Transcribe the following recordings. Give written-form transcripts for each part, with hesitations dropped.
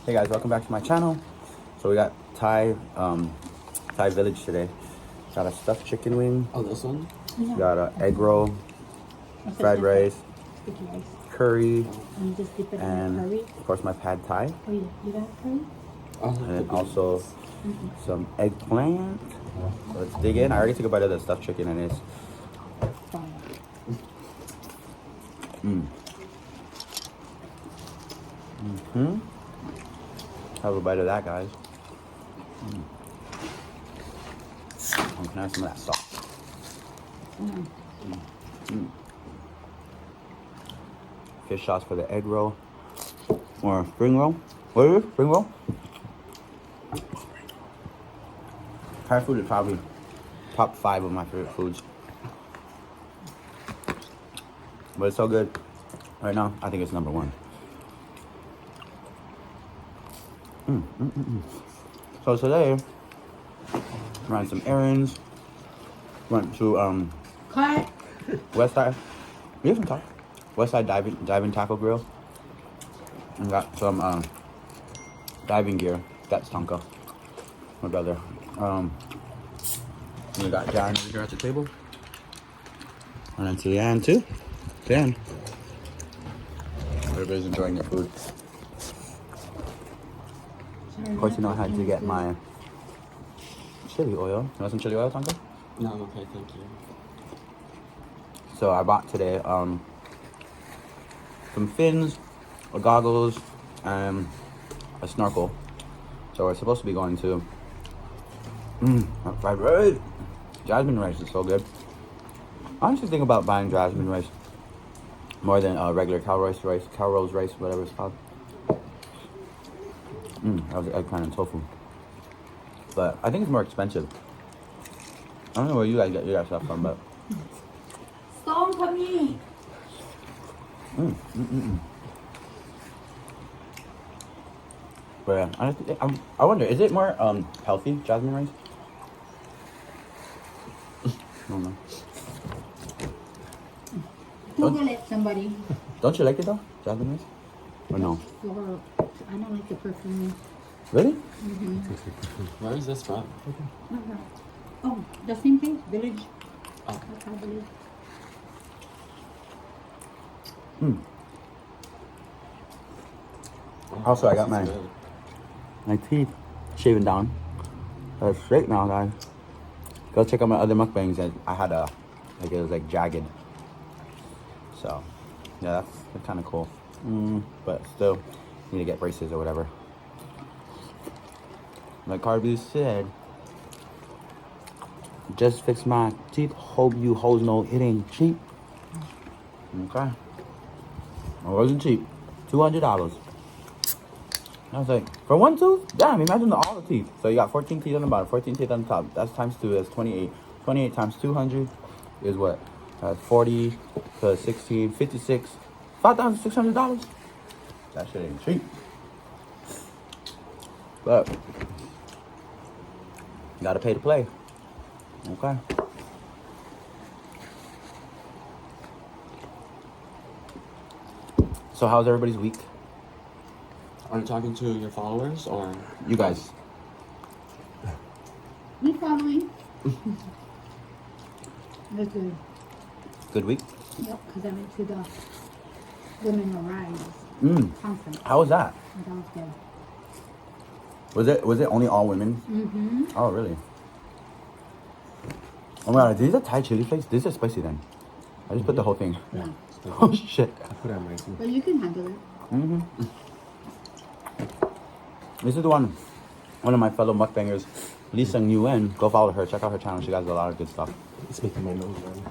Hey guys, welcome back to my channel. So we got Thai village today. Got a stuffed chicken wing. Oh, this one? Yeah. Got an egg roll, fried rice, curry, and just dip it and in curry. of course my pad Thai. Oh, you got curry? And then also some eggplant. So let's dig in. I already took a bite of the stuffed chicken and it's Fine. have a bite of that, guys. I'm gonna have some of that sauce. Fish sauce for the egg roll or spring roll. What is it? Spring roll? Thai food is probably top 5 of my favorite foods. But it's so good. Right now, I think it's number 1. So today, ran some errands. Went to Cut. Westside. You can talk. Westside diving tackle grill. And got some diving gear. That's Tonka, my brother. And we got Jan over here at the table. And then Tian too. Tian. Everybody's enjoying their food. Of course, you know I had to get my chili oil. You want some chili oil, Tonka? No, I'm okay, thank you. So I bought today some fins, goggles, and a snorkel. So we're supposed to be going to fried rice. Jasmine rice is so good. I honestly think about buying jasmine rice more than regular cow rolls rice, whatever it's called. That was eggplant and tofu. But I think it's more expensive. I don't know where you guys get your stuff from, but Storm coming. But yeah, honestly, I wonder, is it more healthy, jasmine rice? I don't know. Google it, somebody. Don't you like it though, jasmine rice? Or no? For, I don't like the perfume. Really? Where is this from? Oh, the same place, village. Oh. Thai village. Also, I got This my is good. my teeth shaven down. That's straight now, guys. Go check out my other mukbangs. And I had it was like jagged. So, yeah, that's kind of cool. But still, need to get braces or whatever. Like Carby said, just fix my teeth. Hope you hoes know it ain't cheap. Okay. It wasn't cheap. $200. I was like, for one tooth? Damn, imagine all the teeth. So you got 14 teeth on the bottom, 14 teeth on the top. That's times 2, that's 28. 28 times 200 is what? 40 plus 16, 56. $5,600. That shit ain't cheap. But you gotta pay to play. Okay. So how's everybody's week? Are you talking to your followers or You guys. Me following. That's good. Good week? Yep, because I went to the Women Arise conference. How was that? That was good. Was it only all women? Oh really? Oh my god, these are Thai chili flakes? This is spicy then. I just put the whole thing. Yeah. Oh shit. put on my teeth? But you can handle it. This is the one of my fellow mukbangers, Lisa Nguyen. Go follow her, check out her channel. She does a lot of good stuff. It's making my nose run.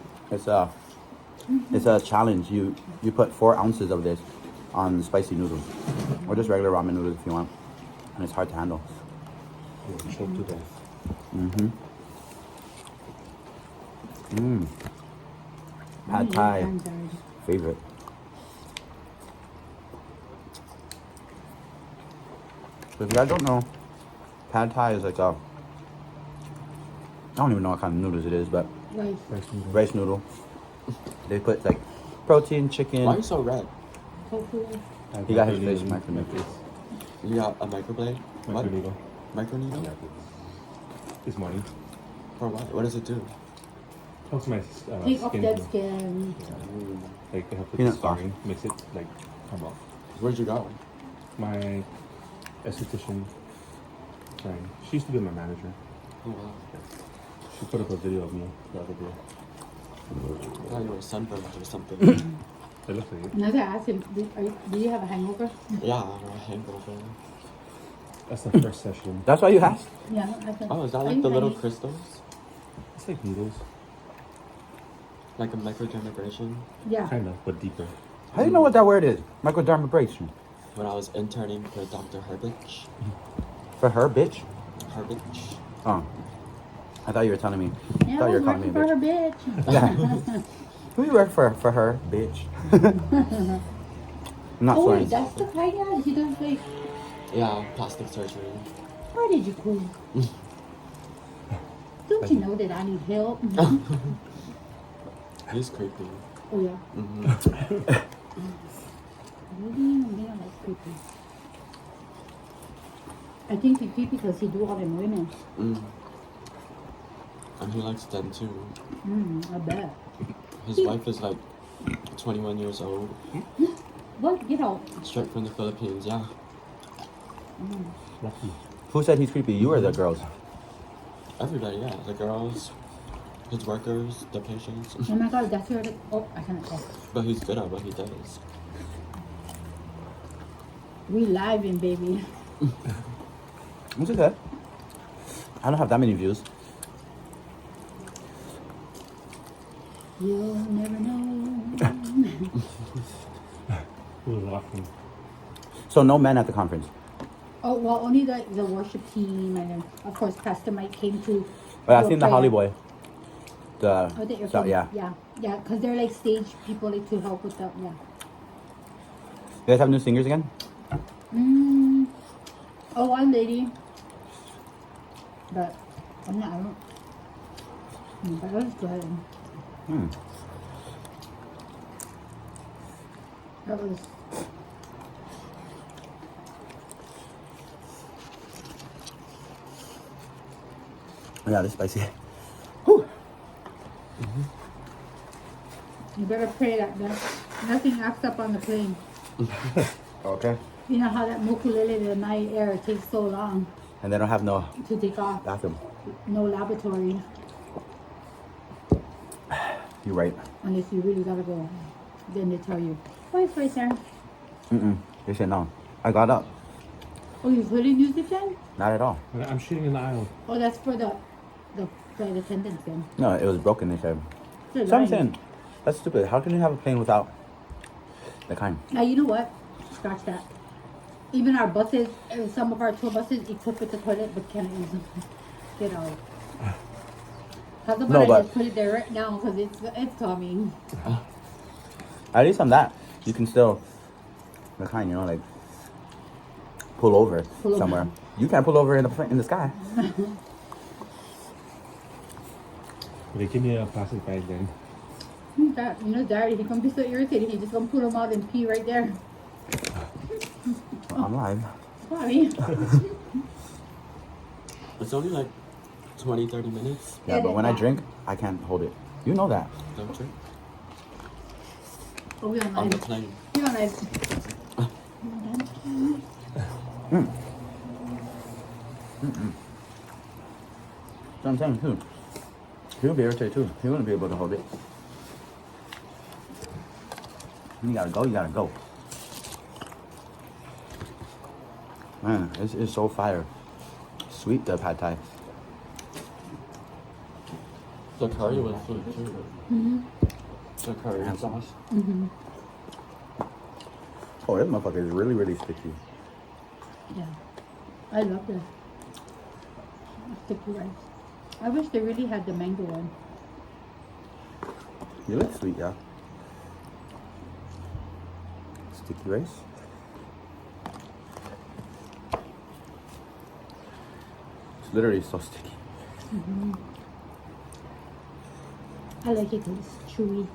It's a challenge. You put 4 ounces of this on spicy noodles. Or just regular ramen noodles if you want. And it's hard to handle. Choke to death. Pad Thai, favorite. So if you guys don't know, Pad Thai is like a, I don't even know what kind of noodles it is, but rice noodle. They put like protein, chicken. Why are you so red? Tofu. He got his face smacked in the face. You got a microblade? What? Microneedle. Microneedle? Yeah. This morning. For what? What does it do? Helps my Take off skin. dead heal. skin. Like it helps with Peanut the scarring. Makes it like come off. Where'd you go? My esthetician friend. She used to be my manager. Oh wow. She put up a video of me the other day. I thought you were sunburned or something. It looks like it. And I was gonna ask him, do you have a hangover? Yeah, I'm a hangover. That's the first session. That's why you asked? Yeah, I think. Oh, is that like the little crystals? It's like needles. Like a microdermabrasion? Yeah. Kind of, but deeper. How do you know what that word is? Microdermabrasion. When I was interning for Dr. Herbich. For her, bitch? Herbich. Oh. I thought you were telling me. I Yeah, thought I you was were calling me working a for her, bitch. bitch. Yeah. Who you work for her, bitch? I'm not Oh, swearing. wait, that's the kind of she does like. Yeah, plastic surgery. Why did you quit? Don't you know that I need help? He's creepy. Oh yeah. Mm-hmm. Yeah, that's creepy. I think he's creepy because he do all them women. Mm. And he likes them too. I bet. His wife is like 21 years old. What? Get out. Straight from the Philippines, yeah. Lucky. Who said he's creepy? You or the girls? Everybody, yeah. The girls, his workers, the patients. Oh my god, that's where the. Oh, I cannot talk. But he's good at what he does. We live in, baby. It's okay. I don't have that many views. You'll never know. Who was laughing? So no men at the conference. Oh, well, only the worship team, and then, of course, Pastor Mike came to. But I do a seen the prayer. Holly Boy. Oh, the So, airplane. yeah. Yeah, because they're like stage people like to help with the, yeah. You guys have new singers again? Oh, one lady. But, I'm not, I don't. But I'll just go ahead and. That was. Yeah, this spicy. You better pray that nothing acts up on the plane. Okay. You know how that Mokulele, the night air, takes so long And they don't have no to take off. bathroom. No laboratory, You're right. unless you really gotta go. Then they tell you, oh, it's right there. They said no. I got up. Oh, you couldn't use it then? Not at all. I'm shooting in the aisle. Oh, that's for the flight attendants then. No, it was broken, they said. They're So I'm lying. saying, that's stupid. How can you have a plane without the kind? Now, you know what? Scratch that. Even our buses, some of our tour buses equipped with the toilet, but can't use them. Get out. How's about No, I but- just put it there right now because it's coming. At least on that, you can still, the kind, you know, like, pull over Pull over. somewhere. You can't pull over in the sky. They give me a plastic bag then. That, you know, Daddy, he gonna be so irritated. He just gonna pull them out and pee right there. I'm live. Sorry. It's only like 20-30 minutes. Yeah, but when I Edit that. drink, I can't hold it. You know that. Don't drink. Oh, we on On the live. plane. We on live. So I'm saying too. He'll be irritated too. He wouldn't be able to hold it. You gotta go, you gotta go. Man, it's so fire. Sweet, the pad thai. The curry was good too. The curry Yeah. sauce. Oh, this motherfucker is really, really sticky. Yeah. I love this. Sticky rice. I wish they really had the mango one. You look sweet, yeah. Sticky rice. It's literally so sticky. I like it because it's chewy.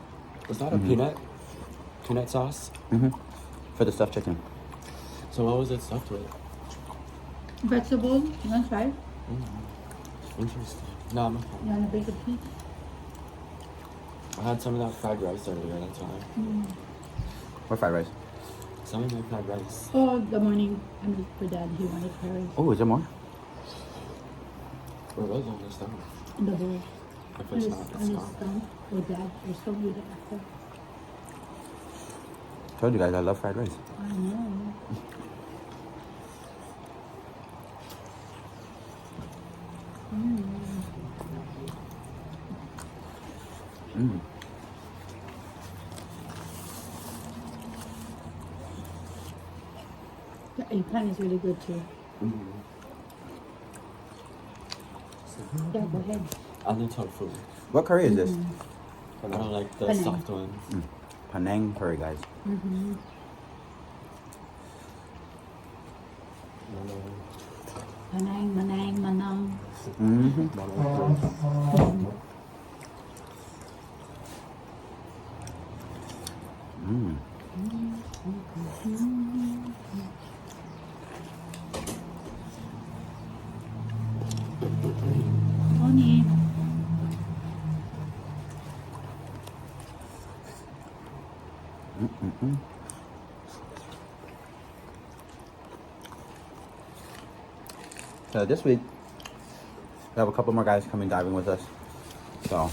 Was that a peanut sauce? For the stuffed chicken. So what was it stuffed with? Vegetables. You want to try? Interesting. No, I'm You okay. want to bake a piece? I had some of that fried rice earlier, that's why. What fried rice? Some of my fried rice. Oh, the morning. I mean, for Dad, he wanted curry Oh, is there more? Where was all this stuff? in the bowl. If And it's his, not, and it's his gone. son, or Dad, or still eat it after. Told you guys I love fried rice. I know. Mm. The eggplant is really good too. Yeah, go ahead. And the tofu. What curry is this? I don't like the Penang. soft ones. Penang curry, guys. Manang, manang, manang. Mm-hmm. Mm. Honey. So this week, we have a couple more guys coming diving with us. So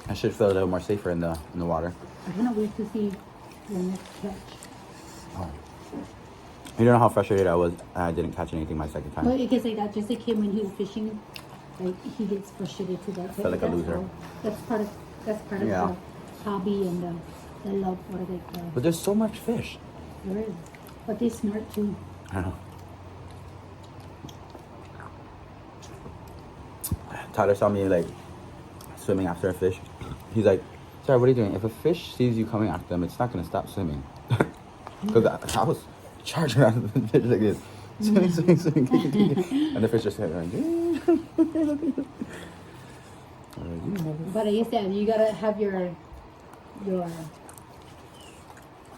I should feel a little more safer in the water. I cannot wait to see your next catch. Oh. You don't know how frustrated I was. I didn't catch anything my second time. But it gets like that. Just like him when he was fishing, like he gets frustrated too. That Felt like a that's loser. all- That's part of Yeah. the hobby and the love. What are they called? But there's so much fish. There is, but they smart too. I know. Tyler saw me like swimming after a fish. He's like, "Sorry, what are you doing? If a fish sees you coming after them, it's not gonna stop swimming." Because I was charging after the fish like this, swimming, swimming, swimming, kicking, kicking. And the fish just hit like. But I said you gotta have your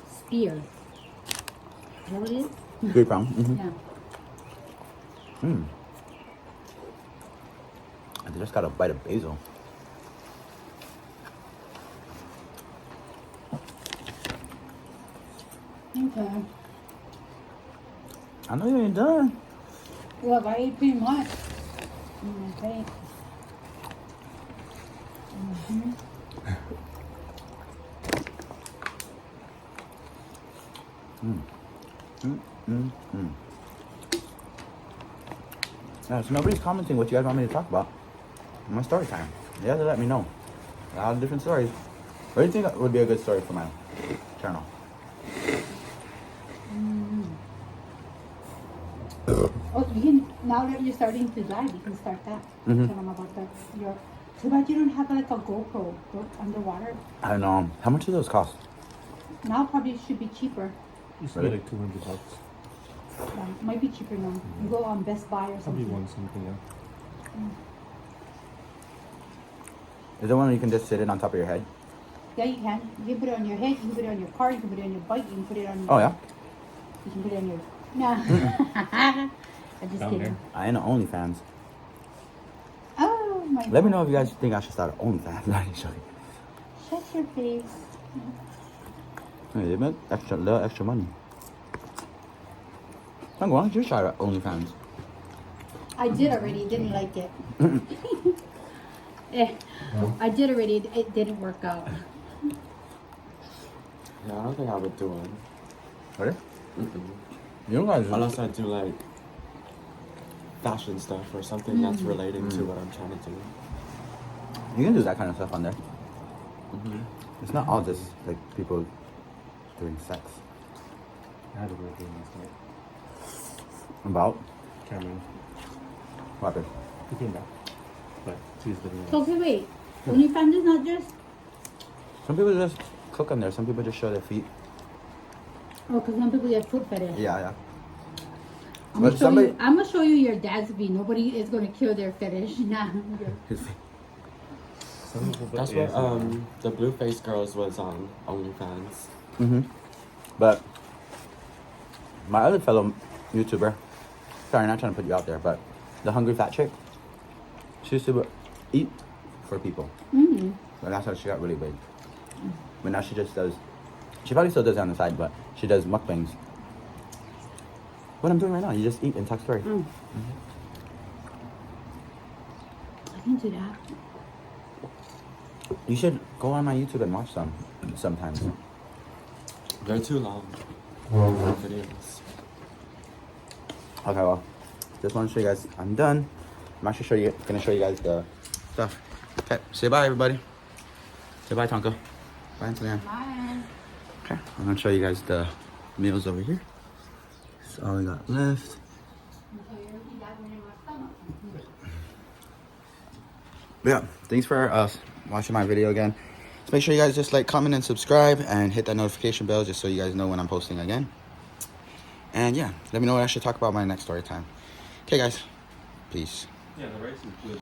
spear. Is that what it is? 3 pound. Mm-hmm. Yeah. Mm. I just got a bite of basil. Okay. I know you ain't done. Well, I ate too much. Okay. Yeah, so nobody's commenting what you guys want me to talk about. My story time. You have to let me know. A lot of different stories. What do you think would be a good story for my channel? Oh, you can, now that you're starting to dive, you can start that. Tell them about that. Too bad you don't have like a GoPro underwater. I don't know. How much do those cost? Now probably should be cheaper. Used to be like $200. Might be cheaper now. You go on Best Buy or Probably something. one something, yeah. Is there one where you can just sit it on top of your head? Yeah, you can. You can put it on your head. You can put it on your car. You can put it on your bike. You can put it on. Oh, yeah? You can put it on your. Nah. I'm just Down kidding. there. I ain't an OnlyFans. Oh my. Let me know if you guys think I should start an OnlyFans. Not actually. Shut your face. Hey, they make little extra money. Why don't you try OnlyFans? I did already. Didn't like it. I did already. It didn't work out. Yeah, I don't think I would do one. Ready? You guys Unless I do like fashion stuff or something that's relating to what I'm trying to do. You can do that kind of stuff on there. It's not all just like people doing sex. I had a weird dream last night. About Cameron, what happened? he came back. But she's living So okay, wait. OnlyFans is not just. Some people just cook on there. Some people just show their feet. Oh, because some people have foot fetish. Yeah. I'm But gonna show you your dad's feet. Nobody is gonna kill their fetish. Nah. His feet. Some people put That's what ASMR. the Blueface Girls was on OnlyFans. But My other fellow YouTuber, sorry, not trying to put you out there, but the hungry fat chick, she used to eat for people. Mm. But that's how she got really big. But now she just does, she probably still does it on the side, but she does mukbangs. What I'm doing right now, you just eat and talk story. Mm. I can do that. You should go on my YouTube and watch some sometimes. They're too long. Videos. Okay, well, just want to show you guys. I'm done. I'm actually gonna show you guys the stuff. Okay, say bye, everybody. Say bye, Tonka. Bye, Antonia. Bye. Okay, I'm gonna show you guys the meals over here. That's all we got left. But yeah, thanks for watching my video again. So make sure you guys just like, comment, and subscribe, and hit that notification bell just so you guys know when I'm posting again. And yeah, let me know what I should talk about my next story time. Okay, guys. Peace. Yeah, the rice is good.